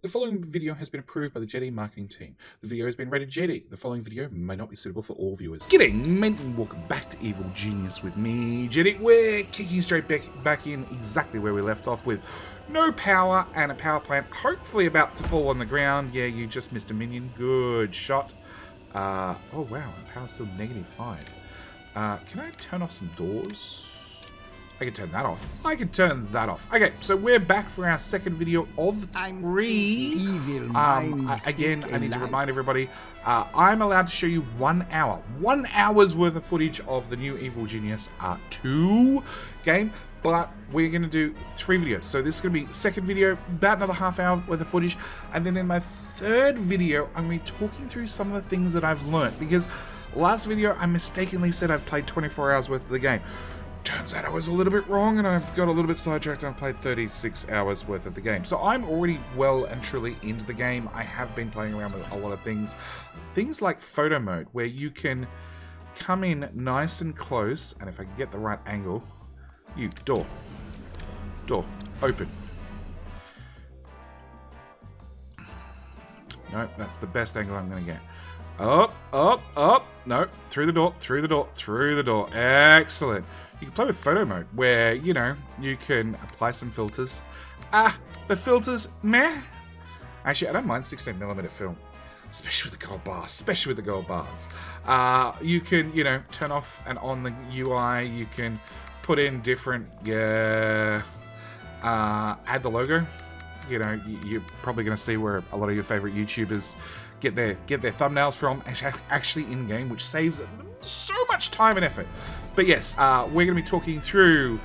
The following video has been approved by the JD marketing team. The video has been rated JD. The following video may not be suitable for all viewers. G'day, mate, and welcome back to Evil Genius with me, JD. We're kicking straight back in exactly where we left off with no power and a power plant hopefully about to fall on the ground. Yeah, you just missed a minion. Good shot. Oh wow, power's still -5. Can I turn off some doors? I can turn that off. I can turn that off. Okay, so we're back for our second video of 3. Again, I need to remind everybody, I'm allowed to show you 1 hour. 1 hour's worth of footage of the new Evil Genius 2 game, but we're going to do 3 videos. So this is going to be second video, about another half hour worth of footage, and then in my third video, I'm going to be talking through some of the things that I've learned, because last video, I mistakenly said I've played 24 hours worth of the game. Turns out I was a little bit wrong and I've got a little bit sidetracked and I've played 36 hours worth of the game. So I'm already well and truly into the game. I have been playing around with a lot of things. Things like photo mode, where you can come in nice and close, and if I can get the right angle, door, open. No, that's the best angle I'm going to get. Up, no, through the door. Excellent. You can play with photo mode, where, you know, you can apply some filters. The filters, meh. Actually, I don't mind 16mm film, especially with the gold bars. You can, you know, turn off and on the UI. You can put in different, add the logo. You know, you're probably going to see where a lot of your favorite YouTubers get their thumbnails from, actually in game, which saves so much time and effort. But yes, we're going to be talking through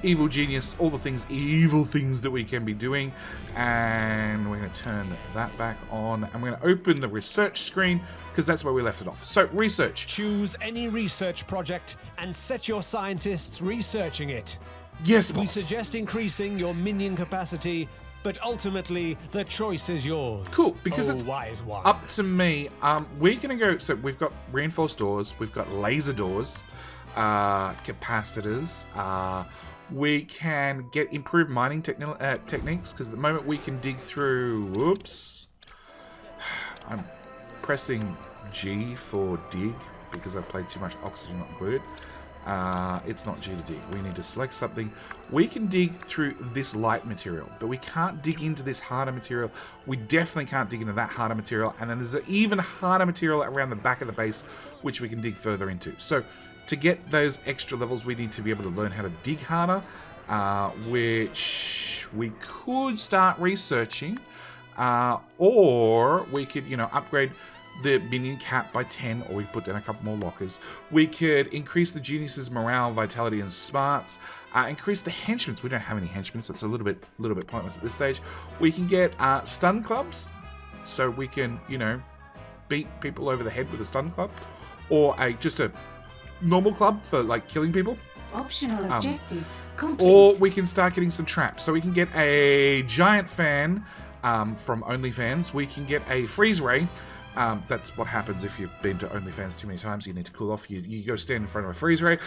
Evil Genius, all the evil things that we can be doing, and we're going to turn that back on, and we're going to open the research screen because that's where we left it off. So research. Choose any research project and set your scientists researching it. Yes, boss. We suggest increasing your minion capacity, but ultimately, the choice is yours. Cool, because it's wise one. up to me. We're going to go, so we've got reinforced doors, we've got laser doors, capacitors, we can get improved mining techniques, because at the moment we can dig through, whoops, I'm pressing G for dig, because I've played too much oxygen not included. It's not G to dig. We need to select something. We can dig through this light material, but we can't dig into this harder material. We definitely can't dig into that harder material. And then there's an even harder material around the back of the base, which we can dig further into. So to get those extra levels, we need to be able to learn how to dig harder, which we could start researching, or we could, you know, upgrade the minion cap by 10, or we put down a couple more lockers. We could increase the genius's morale, vitality, and smarts. Increase the henchmen. We don't have any henchmen, so it's a little bit pointless at this stage. We can get stun clubs, so we can, you know, beat people over the head with a stun club, or just a normal club for like killing people. Optional objective complete. Or we can start getting some traps. So we can get a giant fan from OnlyFans. We can get a freeze ray. That's what happens if you've been to OnlyFans too many times. You need to cool off. You go stand in front of a freeze ray,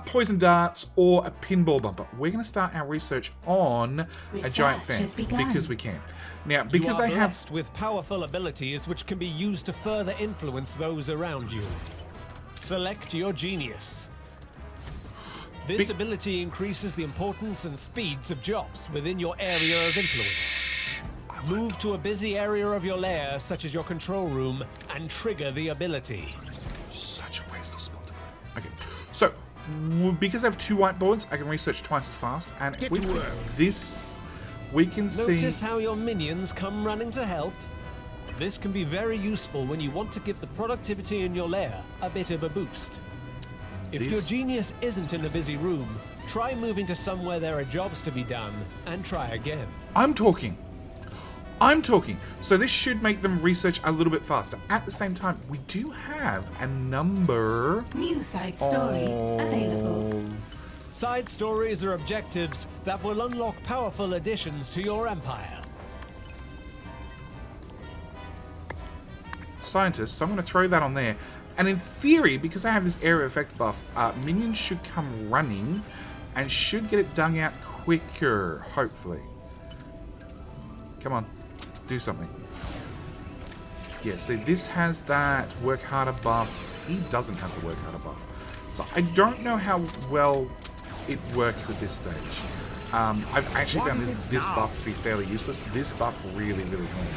poison darts, or a pinball bumper. We're going to start our research on a giant fan because we can. Now, because I have blessed with powerful abilities which can be used to further influence those around you. Select your genius. This ability increases the importance and speeds of jobs within your area of influence. Move to a busy area of your lair, such as your control room, and trigger the ability. Such a wasteful spot. Okay, so because I have 2 whiteboards, I can research twice as fast. And if we do this, we can see. Notice how your minions come running to help. This can be very useful when you want to give the productivity in your lair a bit of a boost. If your genius isn't in a busy room, try moving to somewhere there are jobs to be done, and try again. I'm talking. So this should make them research a little bit faster. At the same time, we do have a number new side story available. Side stories are objectives that will unlock powerful additions to your empire. Scientists, so I'm going to throw that on there. And in theory, because I have this area effect buff, minions should come running and should get it dug out quicker, hopefully. Come on. do something. Yeah, see, this has that work harder buff. He doesn't have the work harder buff. So I don't know how well it works at this stage. I've actually found this buff to be fairly useless. This buff really, really handy.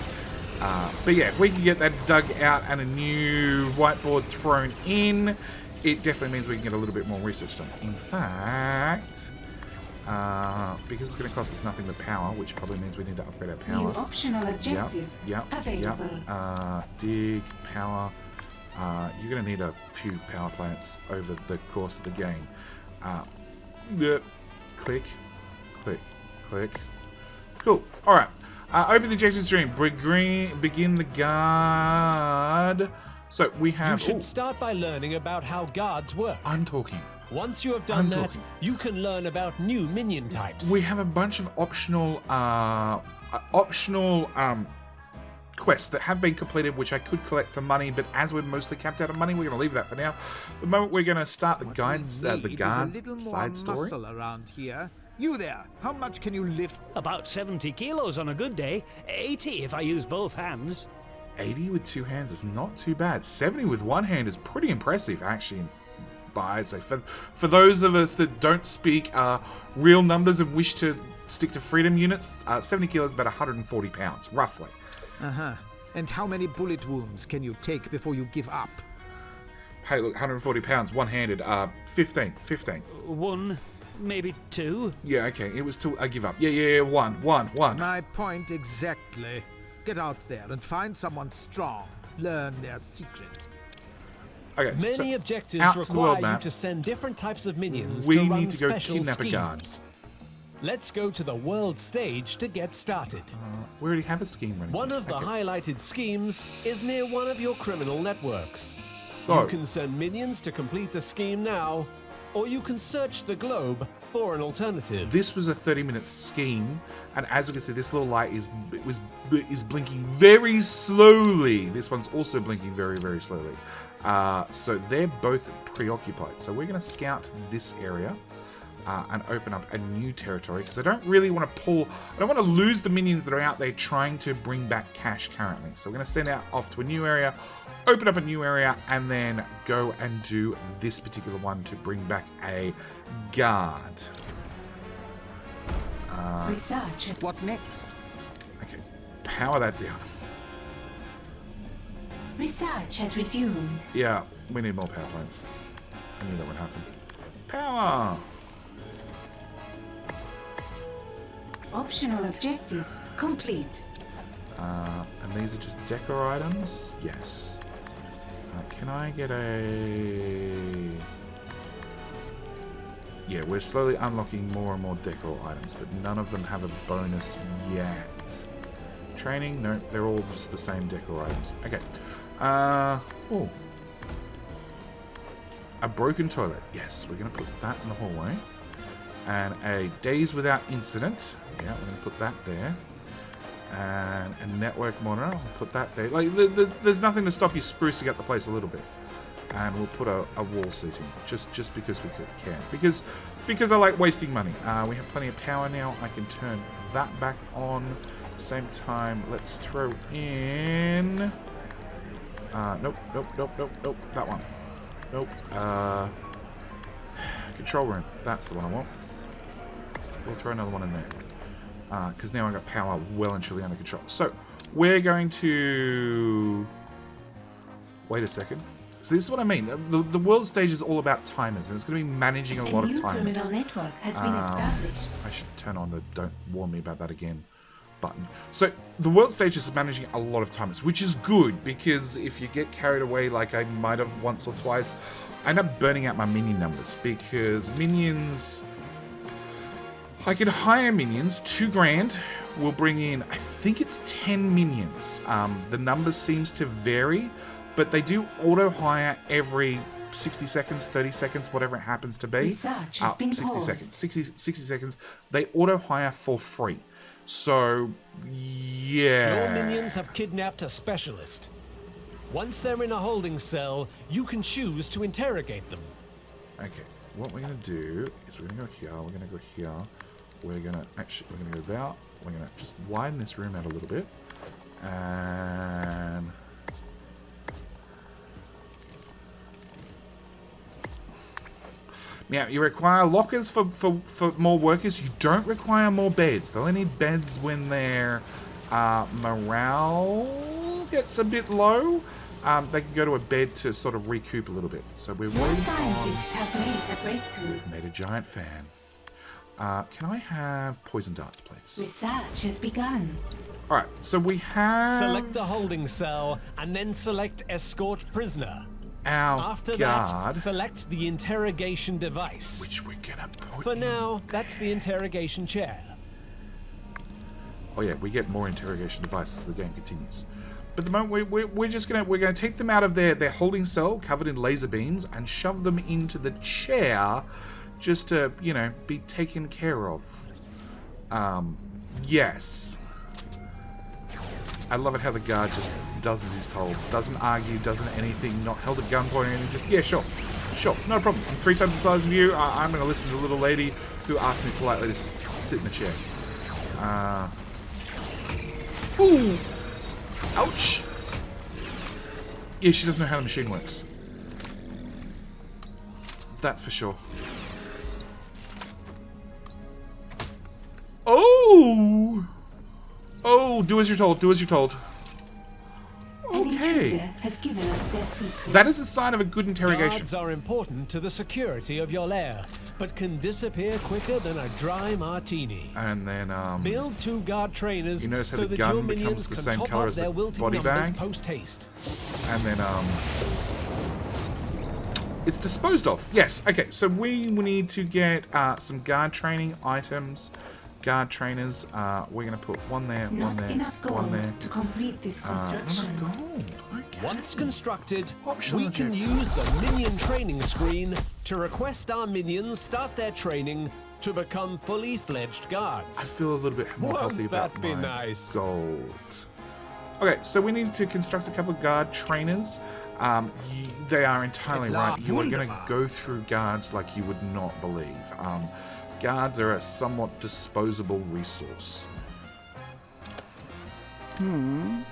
But yeah, if we can get that dug out and a new whiteboard thrown in, it definitely means we can get a little bit more research done. In fact, because it's going to cost us nothing but power, which probably means we need to upgrade our power. New optional objective available. Dig, power. You're going to need a few power plants over the course of the game. Click, click, click. Cool. All right. Open the objective stream. Begin the guard. So we have. You should start by learning about how guards work. I'm talking. Once you have done that, you can learn about new minion types. We have a bunch of optional quests that have been completed, which I could collect for money, but as we're mostly capped out of money, we're going to leave that for now. The moment we're going to start the guards side story. Around here. You there, how much can you lift? About 70 kilos on a good day. 80 if I use both hands. 80 with two hands is not too bad. 70 with one hand is pretty impressive, actually. But I'd say for those of us that don't speak real numbers and wish to stick to freedom units, 70 kilos is about 140 pounds, roughly. And how many bullet wounds can you take before you give up? Hey, look, 140 pounds, one-handed. 15. One, maybe two. Yeah, okay. It was till I give up. Yeah. One. My point exactly. Get out there and find someone strong. Learn their secrets. Okay. Many so objectives require you to send different types of minions we to run need to go special kidnap a guard. schemes. Let's go to the world stage to get started. We already have a scheme running. One of the highlighted schemes is near one of your criminal networks. So, You can send minions to complete the scheme now, or you can search the globe for an alternative. this was a 30-minute scheme, and as you can see, this little light is blinking very slowly. This one's also blinking very, very slowly. So they're both preoccupied. So we're going to scout this area and open up a new territory, because I don't really want to I don't want to lose the minions that are out there trying to bring back cash currently. So we're going to send out off to a new area, open up a new area, and then go and do this particular one to bring back a guard. Research. What next? Okay, power that down. Research has resumed. Yeah, we need more power plants. I knew that would happen. Power! Optional objective complete. And these are just decor items? Yes. Can I get a... Yeah, we're slowly unlocking more and more decor items, but none of them have a bonus yet. Training? No, they're all just the same decor items. Okay. Oh. A broken toilet. Yes, we're going to put that in the hallway. And a days without incident. Yeah, we're going to put that there. And a network monitor. I'll put that there. Like, there's nothing to stop you sprucing up the place a little bit. And we'll put a wall seating, just because we can. Because I like wasting money. We have plenty of power now. I can turn that back on. Same time, let's throw in... Nope. That one. Nope. Control room. That's the one I want. We'll throw another one in there. Because now I've got power well and truly under control. So, we're going to... Wait a second. So this is what I mean. The world stage is all about timers, and it's going to be managing a lot of timers. A new criminal network has been established. I should turn on the "Don't warn me about that again" button. So the world stage is managing a lot of timers, which is good, because if you get carried away, like I might have once or twice, I end up burning out my minion numbers, because minions... I can hire minions, 2 grand will bring in, I think it's 10 minions. The numbers seems to vary, but they do auto-hire every 60 seconds, 30 seconds, whatever it happens to be. Research has been 60 paused. seconds. 60 seconds. They auto-hire for free. So, yeah. Your minions have kidnapped a specialist. Once they're in a holding cell, you can choose to interrogate them. Okay, what we're going to do is we're going to go here, we're going to go here. We're going to go that. We're going to just widen this room out a little bit. Now, you require lockers for more workers. You don't require more beds. They only need beds when their morale gets a bit low. They can go to a bed to sort of recoup a little bit. So we're Your waiting scientists have made a breakthrough. Made a giant fan. Can I have poison darts, please? Research has begun. Alright, so we have... Select the holding cell and then select escort prisoner. our After guard. that, select the interrogation device. Which we're gonna put For in. now, that's the interrogation chair. Oh yeah, we get more interrogation devices as the game continues. But at the moment, we're just gonna take them out of their holding cell covered in laser beams and shove them into the chair, just to be taken care of. Yes. I love it how the guard just does as he's told. Doesn't argue, doesn't anything, not held at gunpoint or anything. Just, yeah, sure, no problem. I'm 3 times the size of you. I'm going to listen to the little lady who asked me politely to sit in the chair. Ooh! Ouch! Yeah, she doesn't know how the machine works. That's for sure. Oh! Oh, do as you're told, do as you're told. An intruder Okay. has given us their secret. That is a sign of a good interrogation. Guards are important to the security of your lair, but can disappear quicker than a dry martini. And then, Build 2 guard trainers You notice how so the that gun your becomes minions the can same top colour up as the their wilting body numbers bag? post-haste. and then, it's disposed of. Yes, okay, so we need to get some guard training items. Guard trainers. We're going to put one there, one Not there, enough one gold there. to complete this Not construction. enough gold. Okay. Once constructed, Optional we can objective. use the minion training screen to request our minions start their training to become fully fledged I guards. feel a little bit more Won't healthy about that be my nice? gold. Okay, so we need to construct a couple of guard trainers. They are entirely right. You are going to go through guards like you would not believe. Guards are a somewhat disposable resource. Come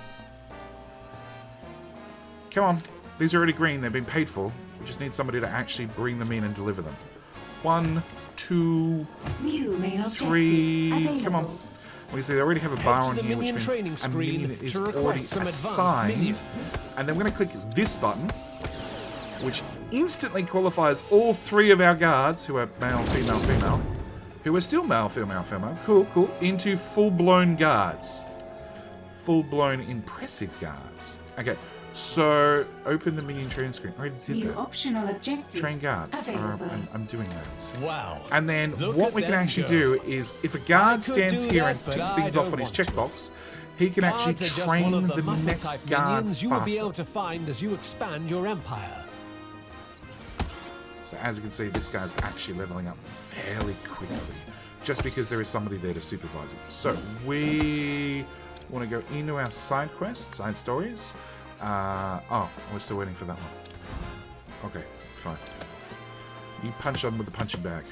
on. These are already green. They've been paid for. We just need somebody to actually bring them in and deliver them. 1, 2, New main objective 3. available. Come on. We see they already have a Head bar to on the here, which minion means training a screen minion is to already request some advanced assigned. minions. And then we're going to click this button, which instantly qualifies all 3 of our guards, who are male, female, female, who are still male, female, female, cool, into full-blown guards. Full-blown impressive guards. Okay, so open the minion training screen. I already did New that. optional objective Train guards. available. I'm doing that. Wow. And then Look what at we can them actually go. do is, if a guard could stands do here that, and but ticks I things off don't on his want to. checkbox, he can actually Guards are just one train of the the next muscle-type guard minions you will be faster. able to find as you expand your empire. So as you can see, this guy's actually leveling up fairly quickly, just because there is somebody there to supervise it. So we want to go into our side quests, side stories. Oh, we're still waiting for that one. Okay, fine. You punch on with the punching bag.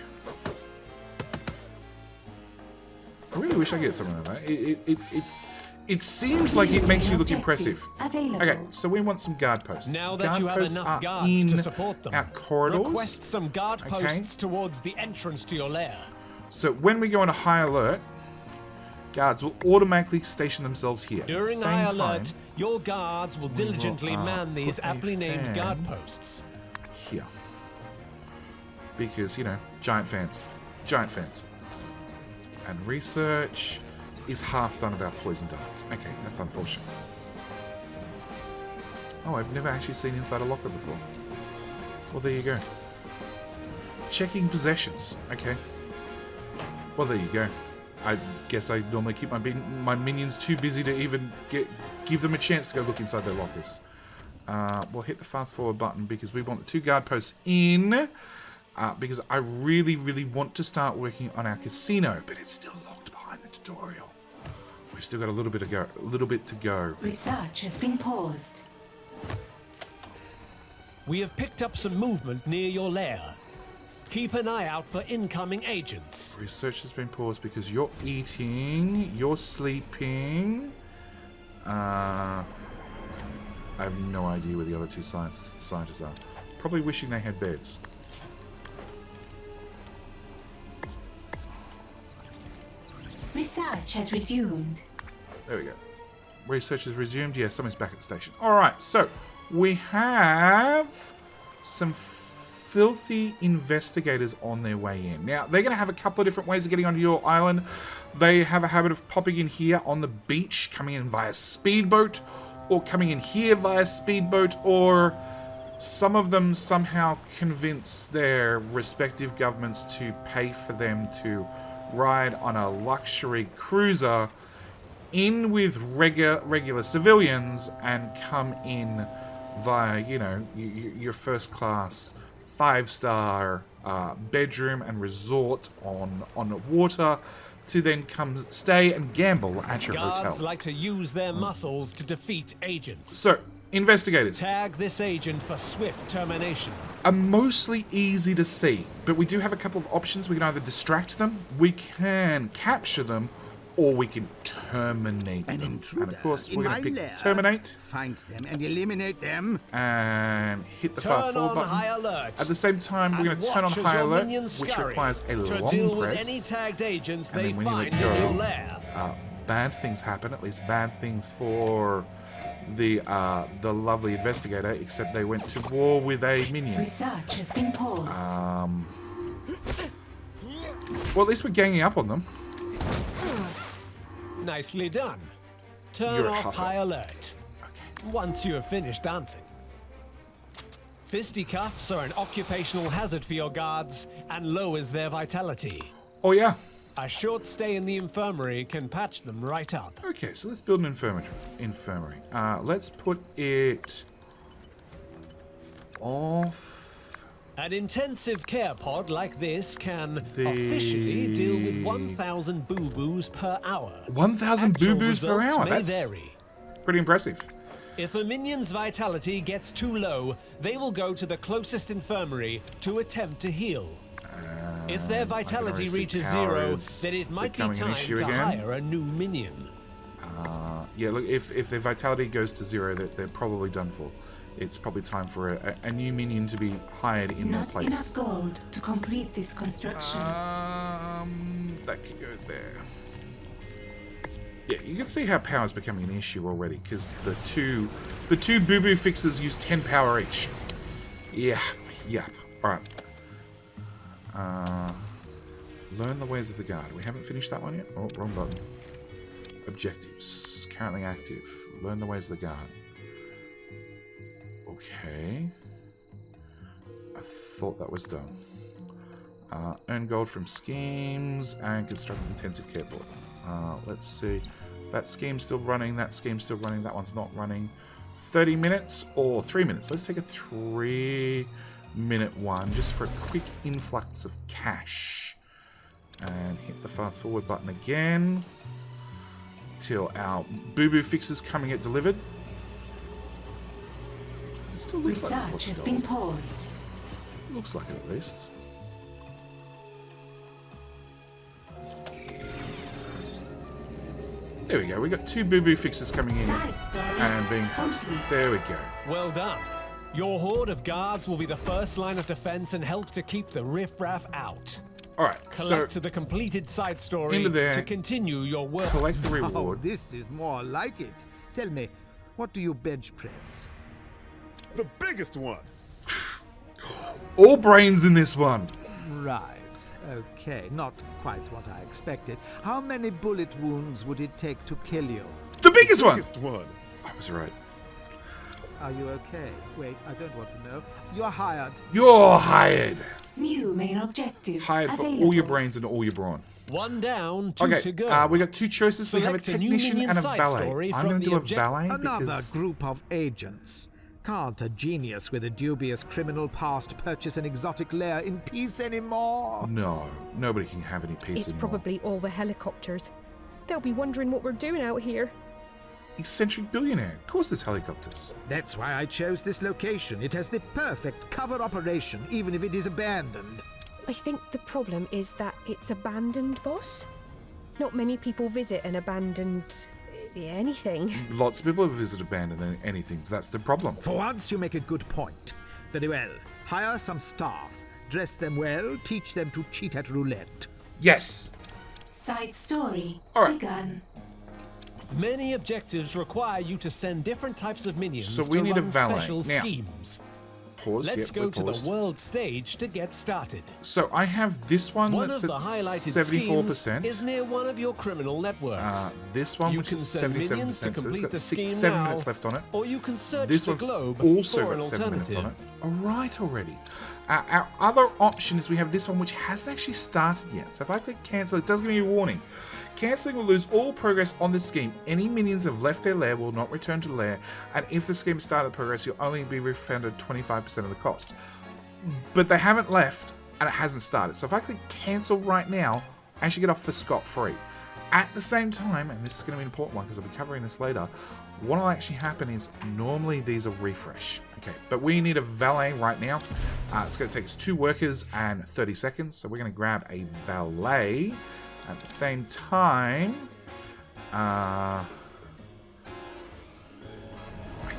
I really wish I could get something like that. It seems like it makes you look impressive. Available. Okay, so we want some guard posts. Now that Guard you have posts enough are guards to in support them, our corridors. request some guard Okay. posts towards the entrance to your lair. So when we go into high alert, guards will automatically station themselves here. During Same high time, alert, your guards will diligently man these put a aptly named fan guard posts. here. Because, giant fans. Giant fans. And research is half done of our poison darts. Okay, that's unfortunate. Oh, I've never actually seen inside a locker before. Well, there you go. Checking possessions. Okay. Well, there you go. I guess I normally keep my minions too busy to even give them a chance to go look inside their lockers. We'll hit the fast forward button because we want the 2 guard posts in. Because I really, really want to start working on our casino, but it's still locked behind the tutorial. We've still got a little bit to go. Research has been paused. We have picked up some movement near your lair. Keep an eye out for incoming agents. Research has been paused because you're eating, you're sleeping. I have no idea where the other 2 scientists are. Probably wishing they had beds. Research has resumed. There we go. Research is resumed. Yeah, someone's back at the station. Alright, so we have some filthy investigators on their way in. Now, they're going to have a couple of different ways of getting onto your island. They have a habit of popping in here on the beach, coming in via speedboat, or coming in here via speedboat, or some of them somehow convince their respective governments to pay for them to ride on a luxury cruiser in with regular civilians and come in via, you know, your first class 5-star bedroom and resort on the water to then come stay and gamble at your Guards hotel. like to use their muscles to defeat agents. So, investigators Tag this agent for swift termination. are mostly easy to see, but we do have a couple of options. We can either distract them, we can capture them, or we can terminate An them. intruder And of course, in we're my going to lair. pick terminate Find them and eliminate them. and hit the fast Turn forward on button. high alert. At the same time, we're going And to turn on watch as high your alert, minions which scurry requires a to long deal press. with any tagged agents And they then when you let find in go, your lair. Bad things happen, at least bad things for the lovely investigator, except they went to war with a minion. Research has been paused. Well, at least we're ganging up on them. Nicely done. Turn You're a off huffer. high alert. Once you have finished dancing. Fisticuffs are an occupational hazard for your guards and lowers their vitality. Oh, yeah. A short stay in the infirmary can patch them right up. Okay, so let's build an infirmary. Let's put it off. An intensive care pod like this can officially deal with 1,000 boo-boos per hour. 1,000 Actual boo-boos per results hour. may That's vary. pretty impressive. If a minion's vitality gets too low, they will go to the closest infirmary to attempt to heal. If their vitality already see reaches power 0, is then it might be becoming an time issue to again. hire a new minion. Yeah, look, if their vitality goes to 0, they're probably done for. It's probably time for a new minion to be hired in their Not place. enough gold to complete this construction. That could go there. Yeah, you can see how power is becoming an issue already, because the two boo-boo fixers use 10 power each. Yeah, alright. Learn the ways of the guard. We haven't finished that one yet. Oh, wrong button. Objectives. Currently active. Learn the ways of the guard. Okay. I thought that was done. Earn gold from schemes and construct intensive care board. Let's see. That scheme's still running. That scheme's still running. That one's not running. 30 minutes or 3 minutes. Let's take a 3-minute one just for a quick influx of cash. And hit the fast forward button again till our boo-boo fixes come and get delivered. It still looks like Research has been paused. Looks like it at least. There we go. We got 2 boo-boo fixes coming in Side story and being posted. complete. There we go. Well done. Your horde of guards will be the first line of defense and help to keep the riffraff out. All right. Collect So the completed side story into there, to continue your work. collect the Oh, reward. this is more like it. Tell me, what do you bench press? The biggest one. All brains in this one. Right. Okay, not quite what I expected. How many bullet wounds would it take to kill you? The biggest one. Biggest one. I was right. Are you okay? Wait, I don't want to know. You're hired. You're hired. New main objective. Hired for all available. your brains and all your brawn. One down, 2 Okay, to go. we got 2 choices. We have a Select a new technician minion and a side valet. story I'm from going to the do a object- valet Another because group of agents. Can't a genius with a dubious criminal past purchase an exotic lair in peace anymore? no, nobody can have any peace It's anymore. probably all the helicopters. They'll be wondering what we're doing out here. Eccentric billionaire. Of course, there's helicopters. That's why I chose this location. It has the perfect cover operation, even if it is abandoned. I think the problem is that it's abandoned, boss. Not many people visit an abandoned anything. Lots of people have visited abandoned anything. So that's the problem. For once, you make a good point. Very well. Hire some staff. Dress them well. Teach them to cheat at roulette. Yes. Side story All right. begun. Many objectives require you to send different types of minions So we to need a run valet. special Now, schemes. Pause. Let's Yep, go we're to paused. the world stage to get started. So I have this one One that's of at the highlighted 74%. schemes is near one of your criminal networks. This one, You which can is send 77%, minions to so it's complete got the scheme 7 now, minutes left on it. or you can search This the one's globe also for an got 7 minutes on it. alternative. All right already. Our other option is we have this one, which hasn't actually started yet. So if I click cancel, it does give me a warning. Cancelling will lose all progress on this scheme. Any minions have left their lair will not return to the lair, and if the scheme started progress, you'll only be refunded 25% of the cost. But they haven't left, and it hasn't started. So if I click cancel right now, I actually get off for scot-free. At the same time, and this is going to be an important one because I'll be covering this later, what will actually happen is normally these will refresh. Okay, but we need a valet right now. It's going to take us 2 workers and 30 seconds. So we're going to grab a valet. At the same time, I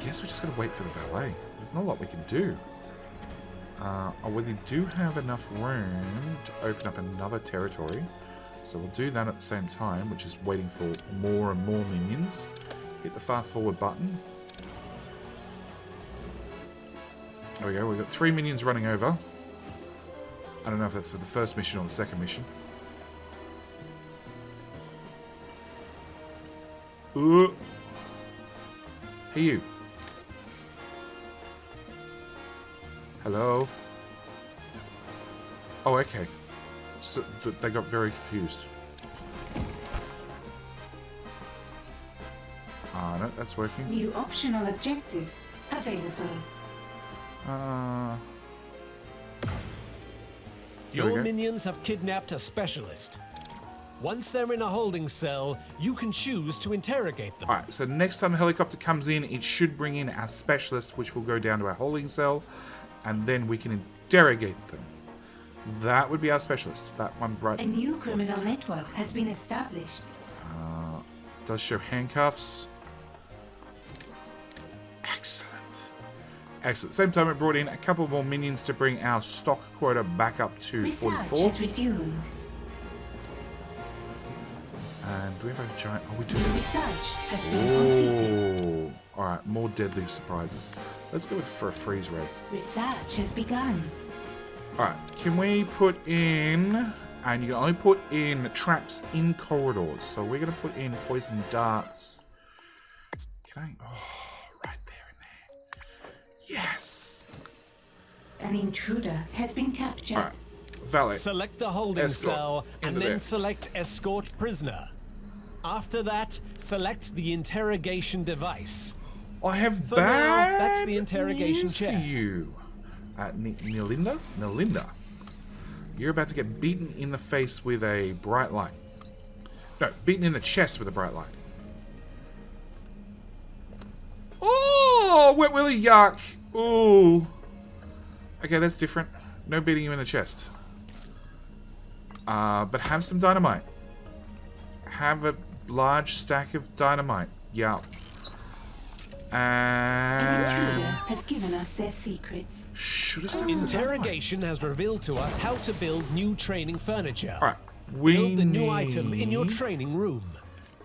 guess we're just going to wait for the valet. There's not a lot we can do. We do have enough room to open up another territory. So we'll do that at the same time, which is waiting for more and more minions. Hit the fast forward button. There we go, we've got 3 minions running over. I don't know if that's for the first mission or the second mission. Hey you. Hello? Oh, okay. So they got very confused. No, that's working. New optional objective available. There we Your go. minions have kidnapped a specialist. Once they're in a holding cell, you can choose to interrogate them. Alright, so next time the helicopter comes in, it should bring in our specialist, which will go down to our holding cell, and then we can interrogate them. That would be our specialist. That one right. A new criminal network has been established. Does show handcuffs. Excellent. Excellent. Same time, it brought in a couple more minions to bring our stock quota back up to Research 44. has resumed. And do we have a giant? Oh, we do. New research has been completed. Oh, all right. More deadly surprises. Let's go for a freeze ray. Research has begun. All right. Can we put in? And you can only put in traps in corridors. So we're gonna put in poison darts. Can I? Oh, right there in there. Yes. An intruder has been captured. All right. Valet. Select the holding Escort. cell and Into then there. select escort prisoner. After that, select the interrogation device. I have For now, bad that's the interrogation news chair. for you. Nelinda? You're about to get beaten in the face with a bright light. No, beaten in the chest with a bright light. Oh, Wet Willy, yuck. Ooh. Okay, that's different. No beating you in the chest. But have some dynamite. Have a large stack of dynamite. Yeah. An intruder And has given us their secrets. should have started. Interrogation has revealed to us how to build new training furniture. All right, we Build the new need item in your training room.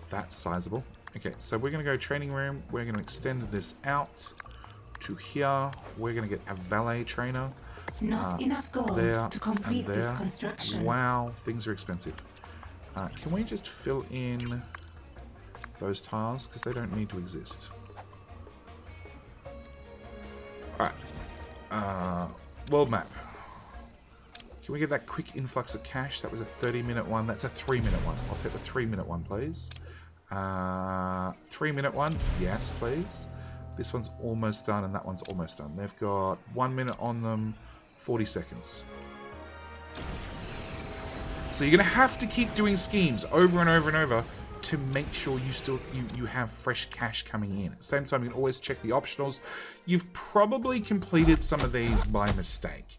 That's sizable. Okay, so we're gonna go training room. We're gonna extend this out to here. We're gonna get a valet trainer. Not enough gold There to complete and this there. construction. Wow, things are expensive. Can we just fill in those tiles because they don't need to exist? All right. World map. Can we get that quick influx of cash? That was a 30-minute one. That's a 3-minute one. I'll take the 3-minute one, please. 3-minute one. Yes, please. This one's almost done, and that one's almost done. They've got 1 minute on them, 40 seconds. So you're going to have to keep doing schemes over and over and over to make sure you have fresh cash coming in. At the same time, you can always check the optionals. You've probably completed some of these by mistake.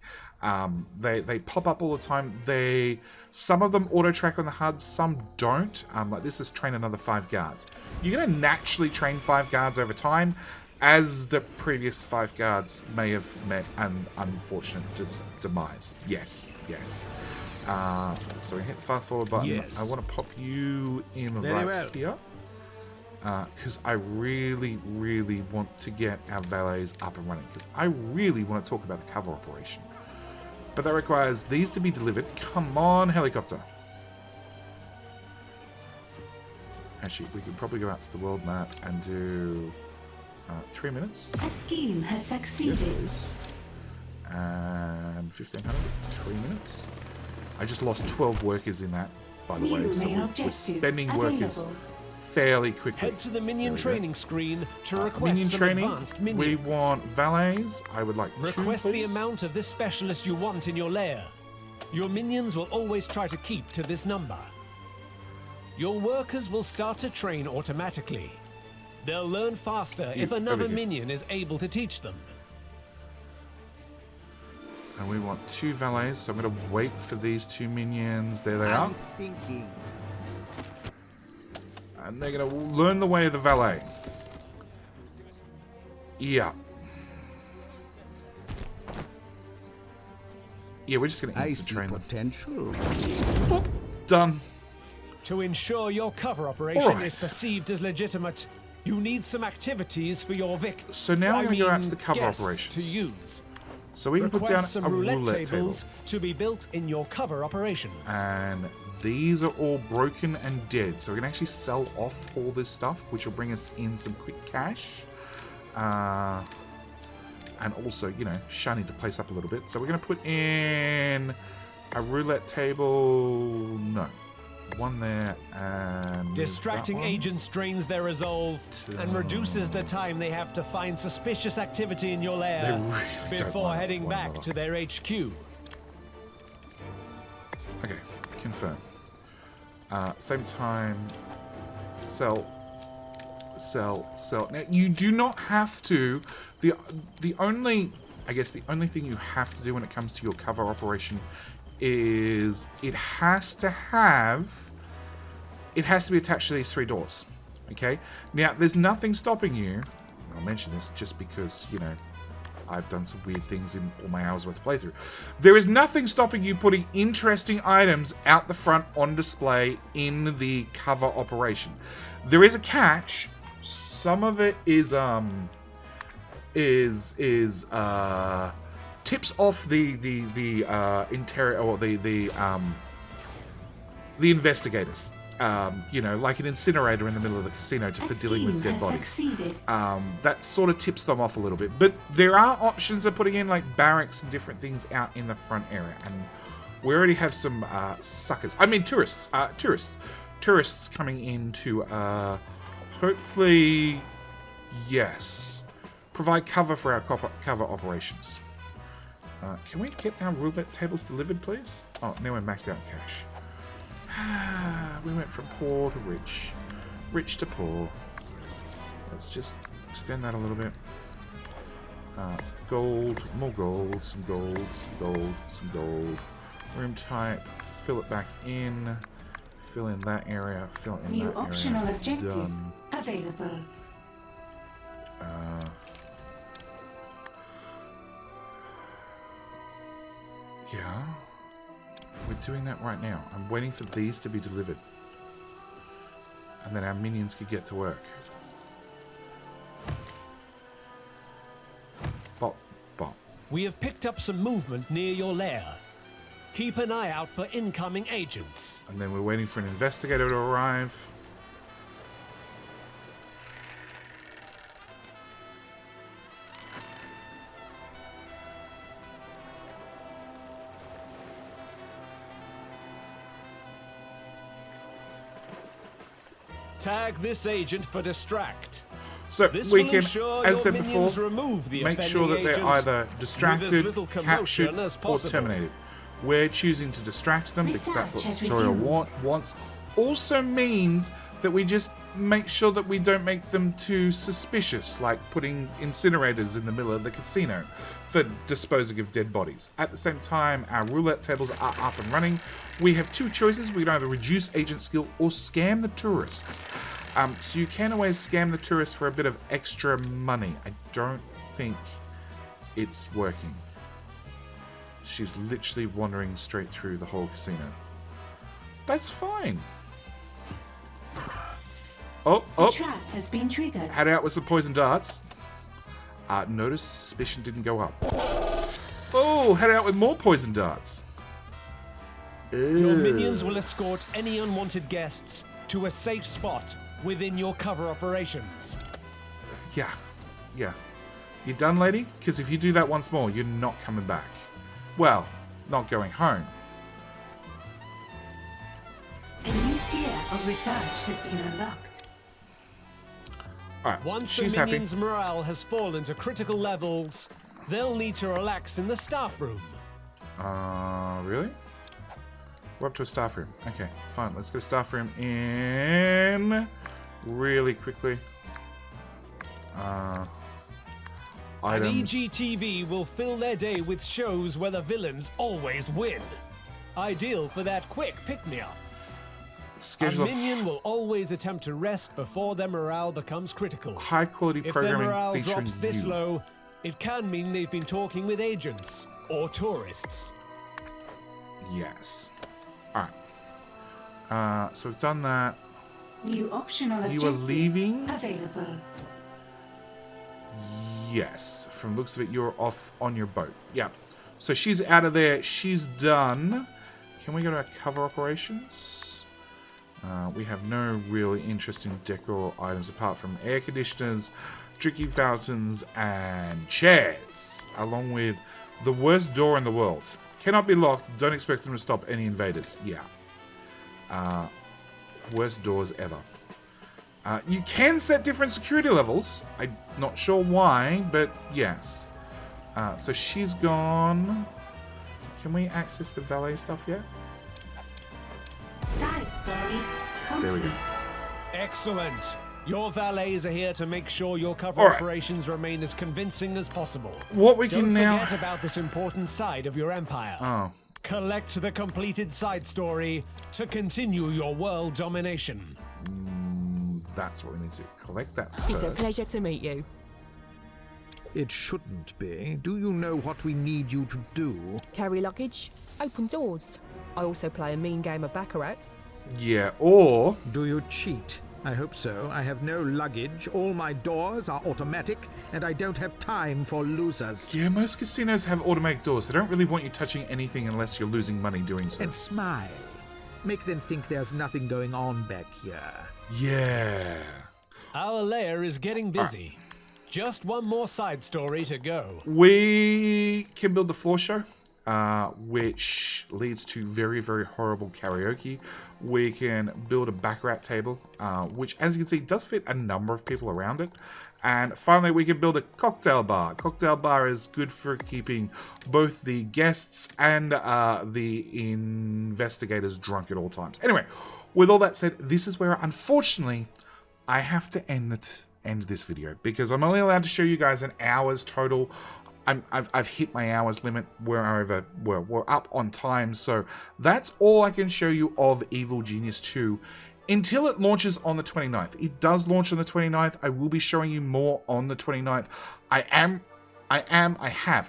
They pop up all the time. Some of them auto track on the HUD, some don't. Like this is train another 5 guards. You're going to naturally train 5 guards over time, as the previous 5 guards may have met an unfortunate demise. Yes, yes. So we hit the fast forward button. Yes. I want to pop you in Very right well. here. Because I really, really want to get our valets up and running. Because I really want to talk about the cover operation. But that requires these to be delivered. Come on, helicopter. Actually, we could probably go out to the world map and do 3 minutes. A scheme has succeeded. Please. And 1500, 3 minutes. I just lost 12 workers in that, by the way. New So main we're objective spending workers available. fairly quickly. Head to the minion There we go. training screen to request Minion some training. advanced minions. We want valets. I would like Request 2, the please. amount of this specialist you want in your lair. Your minions will always try to keep to this number. Your workers will start to train automatically. They'll learn faster if over another here. minion is able to teach them. And we want 2 valets, so I'm going to wait for these 2 minions. There they are. I'm thinking. And they're going to learn the way of the valet. Yeah. Yeah, we're just going to I instant see train them. potential. Boop. Done. To ensure your cover operation Alright. is perceived as legitimate, you need some activities for your victims. So now we're gonna go out to the cover operations. to use. So we can put down Request some a roulette, table. tables to be built in your cover operations. And these are all broken and dead. So we can actually sell off all this stuff, which will bring us in some quick cash. And also, you know, shiny the place up a little bit. So we're going to put in a roulette table. No. One there and... move Distracting that one. agents drains their resolve and reduces the time they have to find suspicious activity in your lair They really don't before like heading one back another. to their HQ. Okay, confirm. Same time, sell. Now you do not have to. The only, I guess, the only thing you have to do when it comes to your cover operation is it has to be attached to these 3 doors. Okay. Now there's nothing stopping you. I'll mention this just because, you know, I've done some weird things in all my hours worth of playthrough. There is nothing stopping you putting interesting items out the front on display in the cover operation. There is a catch. Some of it is tips off the interior or the investigators. You know, like an incinerator in the middle of the casino for dealing with dead bodies. Succeeded. That sort of tips them off a little bit. But there are options of putting in like barracks and different things out in the front area. And we already have some suckers. I mean tourists. Tourists coming in to hopefully, yes, provide cover for our cover operations. Can we get our roulette tables delivered, please? Oh, now we're maxed out in cash. We went from poor to rich. Rich to poor. Let's just extend that a little bit. Gold, more gold, some gold, some gold, some gold. Room type, fill it back in. Fill in that area, fill in New that optional area. objective Done. available. Yeah. We're doing that right now. I'm waiting for these to be delivered. And then our minions could get to work. Bop, bop. We have picked up some movement near your lair. Keep an eye out for incoming agents. And then we're waiting for an investigator to arrive. Tag this agent for distract. So This we will can, ensure as I your said minions before, remove the make sure that offending they're agent either with distracted, as little captured, commotion as or possible. terminated. We're choosing to distract them because that's what the Research has tutorial resumed. wants. Also means that we just make sure that we don't make them too suspicious, like putting incinerators in the middle of the casino for disposing of dead bodies. At the same time, our roulette tables are up and running. We have 2 choices. We can either reduce agent skill or scam the tourists. So you can always scam the tourists for a bit of extra money. I don't think it's working. She's literally wandering straight through the whole casino. That's fine. Oh, The oh. trap has been triggered. Head out with some poison darts. Notice suspicion didn't go up. Oh, head out with more poison darts. Your Ew. minions will escort any unwanted guests to a safe spot within your cover operations. Yeah, yeah. You done, lady? Because if you do that once more, you're not coming back. Well, not going home. A new tier of research has been unlocked. Alright, Once she's the happy. minions' morale has fallen to critical levels, they'll need to relax in the staff room. Really? We're up to a staff room. Okay, fine. Let's go to staff room in really quickly. And Items. EGTV will fill their day with shows where the villains always win. Ideal for that quick pick-me-up. Schedule A minion will always attempt to rest before their morale becomes critical. high quality If their programming morale featuring drops this you. low, it can mean they've been talking with agents or tourists. Yes. Alright. So we've done that. New optional You objective are leaving? available. Yes. From the looks of it, you're off on your boat. Yeah. So she's out of there. She's done. Can we go to our cover operations? We have no really interesting decor items apart from air conditioners, drinking fountains, and chairs, along with the worst door in the world. Cannot be locked. Don't expect them to stop any invaders. Yeah. Worst doors ever. You can set different security levels. I'm not sure why, but yes. So she's gone. Can we access the valet stuff yet? Side story There we go. complete. Excellent. Your valets are here to make sure your cover All right. operations remain as convincing as possible. What we Don't can now... forget about this important side of your empire. Oh. Collect the completed side story to continue your world domination. That's what we need to collect that It's a first. pleasure to meet you. It shouldn't be. Do you know what we need you to do? Carry luggage, open doors. I also play a mean game of Baccarat. Yeah, or... Do you cheat? I hope so. I have no luggage, all my doors are automatic, and I don't have time for losers. Yeah, most casinos have automatic doors. They don't really want you touching anything unless you're losing money doing so. And smile. Make them think there's nothing going on back here. Yeah. Our lair is getting busy. Just one more side story to go. We can build the floor show, which leads to very, very horrible karaoke. We can build a baccarat table, which, as you can see, does fit a number of people around it. And finally, we can build a cocktail bar. Cocktail bar is good for keeping both the guests and the investigators drunk at all times. Anyway, with all that said, this is where, unfortunately, I have to end this video because I'm only allowed to show you guys an hour's total. I've hit my hours limit. We're up on time, so that's all I can show you of Evil Genius 2 until it launches on the 29th. It does launch on the 29th. I will be showing you more on the 29th. I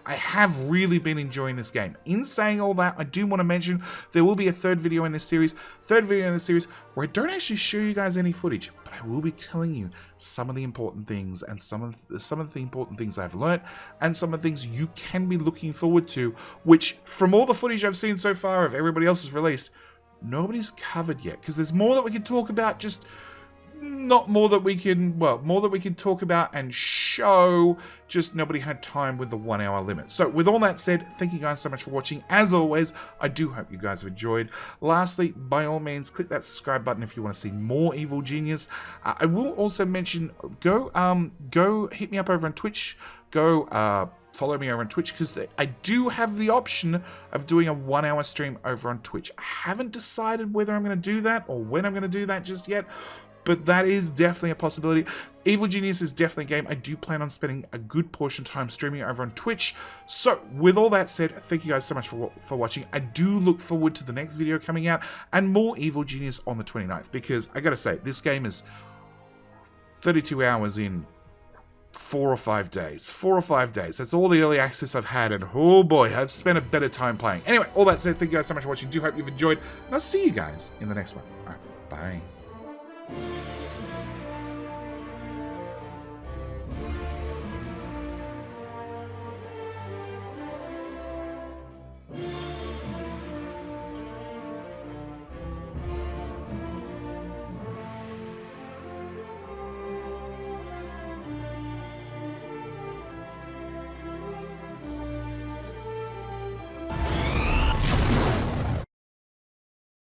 have really been enjoying this game. In saying all that, I do want to mention there will be a third video in this series. Where I don't actually show you guys any footage, but I will be telling you some of the important things and some of the important things I've learnt and some of the things you can be looking forward to, which from all the footage I've seen so far of everybody else's released, nobody's covered yet, because there's more that we can talk about, just not more that we can, more that we can talk about and show, just nobody had time with the 1 hour limit. So with all that said, thank you guys so much for watching. As always, I do hope you guys have enjoyed. Lastly, by all means, click that subscribe button if you want to see more Evil Genius. I will also mention, go hit me up over on Twitch, follow me over on Twitch, because I do have the option of doing a 1 hour stream over on Twitch. I haven't decided whether I'm going to do that or when I'm going to do that just yet, but that is definitely a possibility. Evil Genius is definitely a game I do plan on spending a good portion of time streaming over on Twitch. So, with all that said, thank you guys so much for watching. I do look forward to the next video coming out and more Evil Genius on the 29th, because I gotta say, this game is 32 hours in. 4 or 5 days. 4 or 5 days. That's all the early access I've had, and oh boy, I've spent a better time playing. Anyway, all that said, thank you guys so much for watching. Do hope you've enjoyed, and I'll see you guys in the next one. All right, bye.